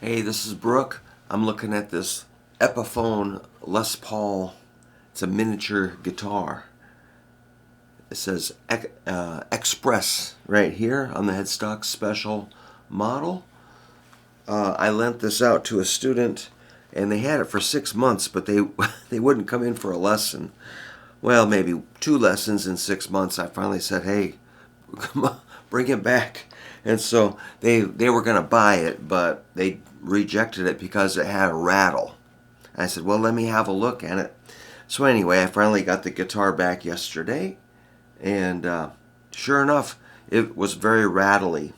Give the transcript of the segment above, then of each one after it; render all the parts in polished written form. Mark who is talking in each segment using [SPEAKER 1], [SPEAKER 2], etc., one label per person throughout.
[SPEAKER 1] Hey, this is Brook. I'm looking at this Epiphone Les Paul. It's a miniature guitar. It says Express right here on the headstock, special model. I lent this out to a student, and they had it for 6 months, but they they wouldn't come in for a lesson. Well, maybe 2 lessons in 6 months. I finally said, "Hey, come on, bring it back." And so they were going to buy it, but they rejected it because it had a rattle. I said, "Well, let me have a look at it." So anyway, I finally got the guitar back yesterday, and sure enough, it was very rattly.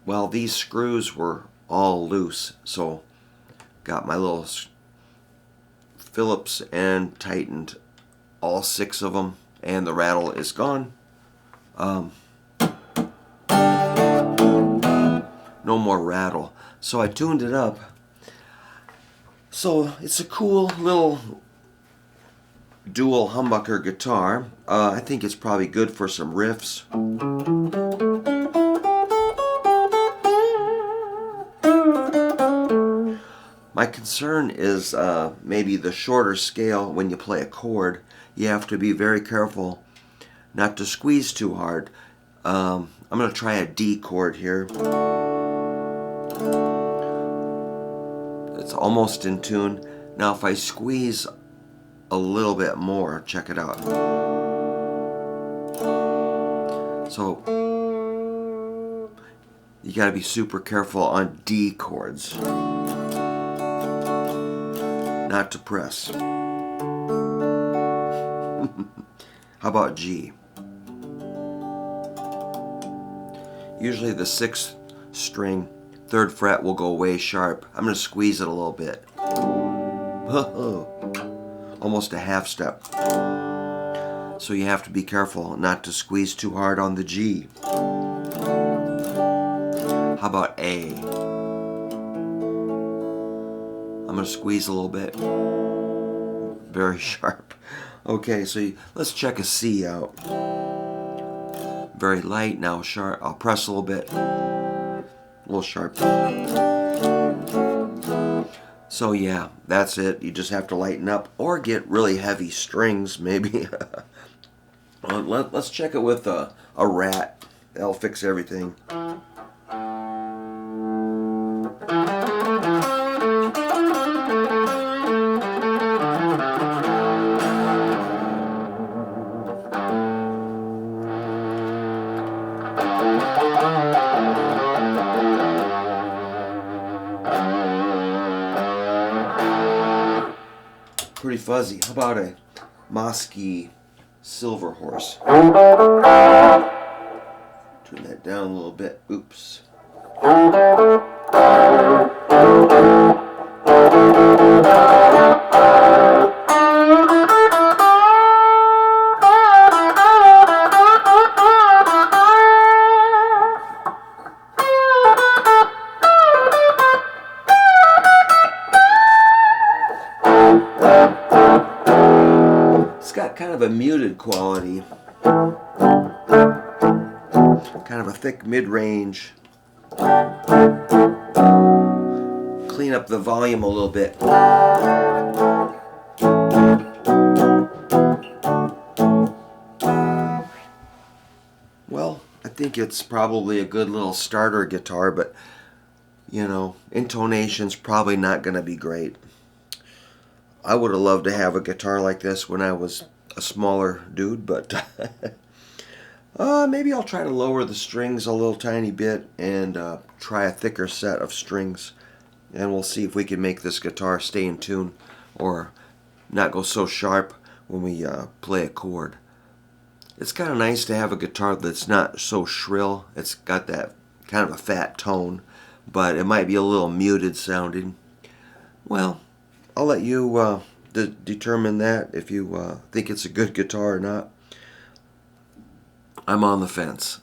[SPEAKER 1] Well, these screws were all loose, so got my little Phillips and tightened all 6 of them, and the rattle is gone. No more rattle. So I tuned it up. So it's a cool little dual humbucker guitar. I think it's probably good for some riffs. My concern is maybe the shorter scale when you play a chord. You have to be very careful not to squeeze too hard. I'm going to try a D chord here. It's almost in tune. Now if I squeeze a little bit more, check it out. So you got to be super careful on D chords, not to press. How about G? Usually the 6th string, 3rd fret will go way sharp. I'm going to squeeze it a little bit. Almost a half step. So you have to be careful not to squeeze too hard on the G. How about A? I'm going to squeeze a little bit. Very sharp. Okay, so let's check a C out. Very light, now sharp. I'll press a little bit. A little sharp. So yeah, that's it. You just have to lighten up or get really heavy strings maybe. Let's check it with a rat. That'll fix everything. Pretty fuzzy. How about a Mosky Silver Horse? Turn that down a little bit. Oops. Got kind of a muted quality, kind of a thick mid-range. Clean up the volume a little bit. Well, I think it's probably a good little starter guitar, but you know, intonation's probably not going to be great. I would have loved to have a guitar like this when I was a smaller dude, but maybe I'll try to lower the strings a little tiny bit and try a thicker set of strings, and we'll see if we can make this guitar stay in tune or not go so sharp when we play a chord. It's kind of nice to have a guitar that's not so shrill. It's got that kind of a fat tone, but it might be a little muted sounding. Well, I'll let you determine that if you think it's a good guitar or not. I'm on the fence.